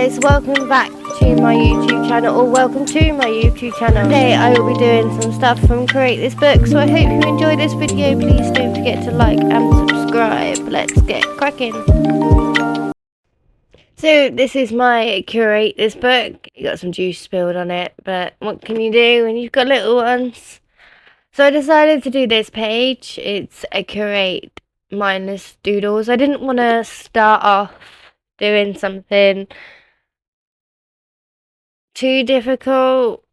guys, welcome back to my YouTube channel, or welcome to my YouTube channel. Today I will be doing some stuff from Create This Book, so I hope you enjoy this video. Please don't forget to like and subscribe. Let's get cracking. So this is my Create This Book. You got some juice spilled on it, but what can you do when you've got little ones? So I decided to do this page. It's a Create mindless doodles. I didn't want to start off doing something too difficult.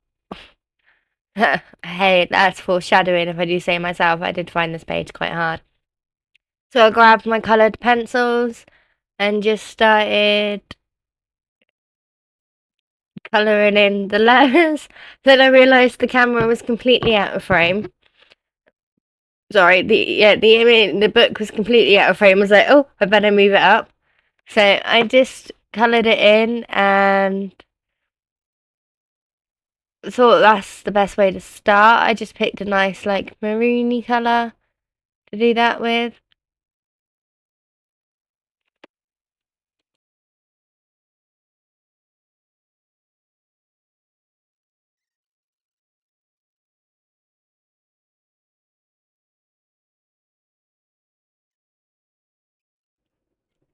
Hey, that's foreshadowing if I do say myself. I did find this page quite hard. So I grabbed my coloured pencils and just started colouring in the letters. Then I realised the camera was completely out of frame. Sorry, the book was completely out of frame. I was like, oh, I better move it up. So I just coloured it in and thought that's the best way to start. I just picked a nice like maroony colour to do that with.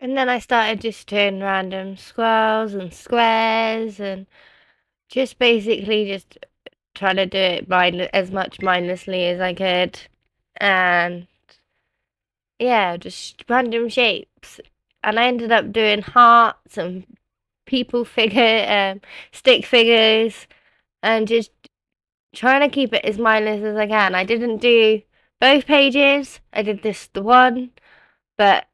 And then I started just doing random squirrels and squares and just basically just trying to do it as much mindlessly as I could. And yeah, just random shapes. And I ended up doing hearts and stick figures, and just trying to keep it as mindless as I can. I didn't do both pages. I did the one, but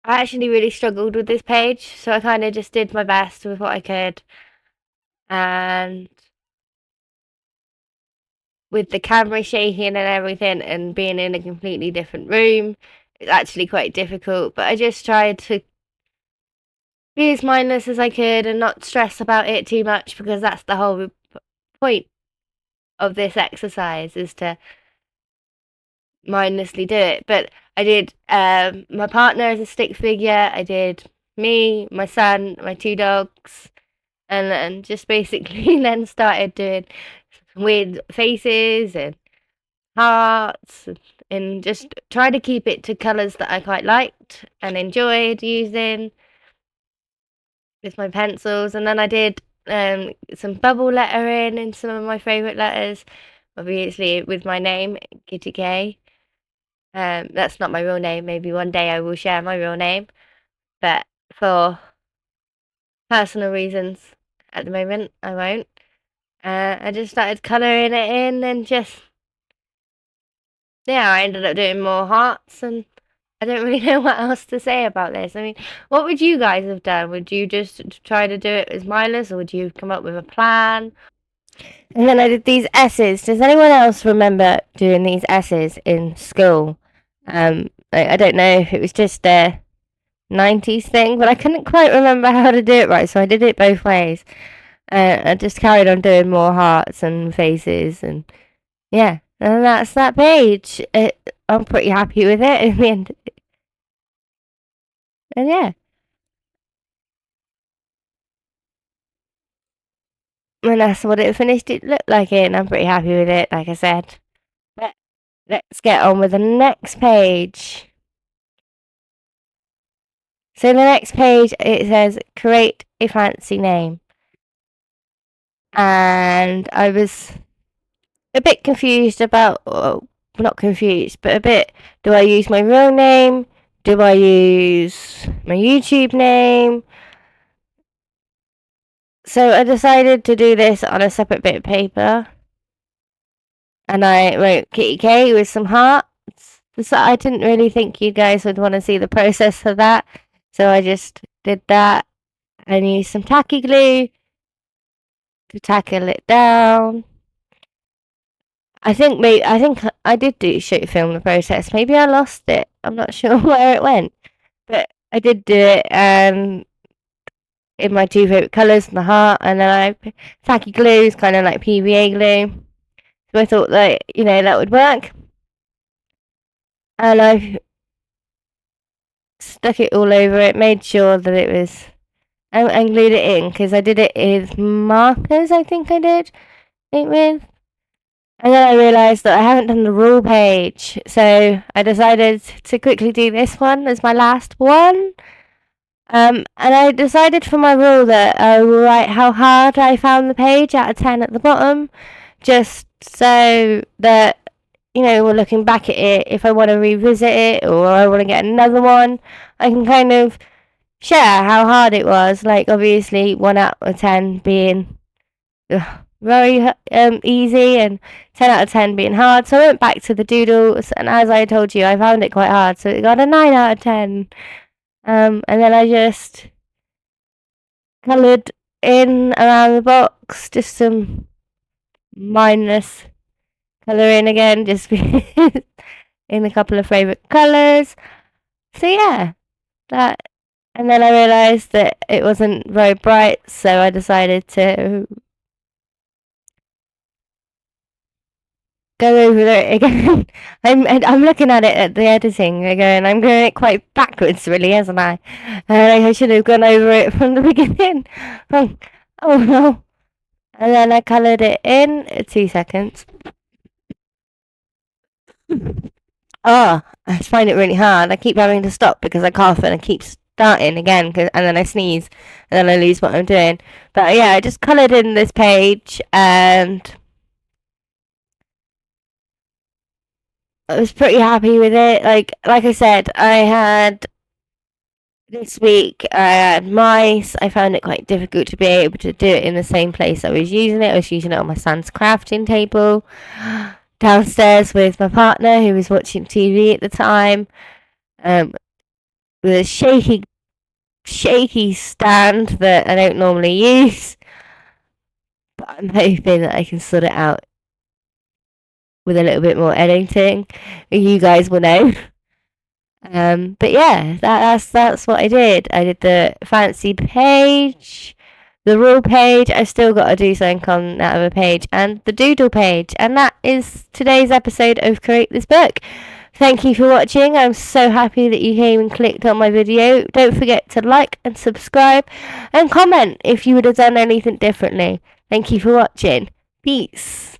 I actually really struggled with this page, so I kind of just did my best with what I could. And with the camera shaking and everything and being in a completely different room, it's actually quite difficult. But I just tried to be as mindless as I could and not stress about it too much, because that's the whole point of this exercise, is to mindlessly do it. But I did my partner as a stick figure. I did me, my son, my two dogs, and just basically then started doing weird faces and hearts, and just try to keep it to colours that I quite liked and enjoyed using with my pencils. And then I did some bubble lettering in some of my favourite letters, obviously with my name, Kitty K. That's not my real name. Maybe one day I will share my real name, but for personal reasons at the moment I won't. I just started colouring it in, and just I ended up doing more hearts, and I don't really know what else to say about this. I mean, what would you guys have done? Would you just try to do it as mindless, or would you come up with a plan? And then I did these S's. Does anyone else remember doing these S's in school? I don't know if it was just a 90s thing, but I couldn't quite remember how to do it right, so I did it both ways. I just carried on doing more hearts and faces, and yeah, and that's that page. I'm pretty happy with it in the end. And yeah. And that's what it finished. It looked like it, and I'm pretty happy with it, like I said. But let's get on with the next page. So the next page, it says create a fancy name. And I was a bit confused about, well, not confused, but a bit, do I use my real name? Do I use my YouTube name? So I decided to do this on a separate bit of paper. And I wrote Kitty K with some hearts. So I didn't really think you guys would want to see the process of that. So I just did that and used some tacky glue to tackle it down. I think I did film the process. Maybe I lost it. I'm not sure where it went. But I did do it in my two favourite colours, the heart, and then tacky glue is kind of like PVA glue. So I thought that, that would work. And I stuck it all over it, made sure that it was and glued it in because I did it with markers. I think I did it with. And then I realised that I haven't done the rule page, so I decided to quickly do this one as my last one. And I decided for my rule that I will write how hard I found the page out of 10 at the bottom, just so that, we're looking back at it, if I want to revisit it or I want to get another one, I can kind of share how hard it was. Like, obviously, 1 out of 10 being very easy and 10 out of 10 being hard. So I went back to the doodles, and as I told you, I found it quite hard, so it got a 9 out of 10. And then I just coloured in around the box, just some mindless colouring again, just in a couple of favourite colours. So yeah, that. And then I realised that it wasn't very bright, so I decided to go over it again. I'm looking at it at the editing again. I'm going it quite backwards, really, isn't I? I should have gone over it from the beginning. Oh no! And then I coloured it in 2 seconds. Oh, I find it really hard. I keep having to stop because I cough and I keep starting again, and then I sneeze, and then I lose what I'm doing. But yeah, I just coloured in this page, and I was pretty happy with it. Like I said, I had this week I had mice. I found it quite difficult to be able to do it in the same place I was using it. I was using it on my son's crafting table downstairs with my partner who was watching TV at the time. With a shaky stand that I don't normally use. But I'm hoping that I can sort it out with a little bit more editing. You guys will know. But yeah, that's what I did. I did the fancy page, the rule page. I've still got to do something on that other page, and the doodle page. And that is today's episode of Create This Book. Thank you for watching. I'm so happy that you came and clicked on my video. Don't forget to like and subscribe and comment if you would have done anything differently. Thank you for watching. Peace.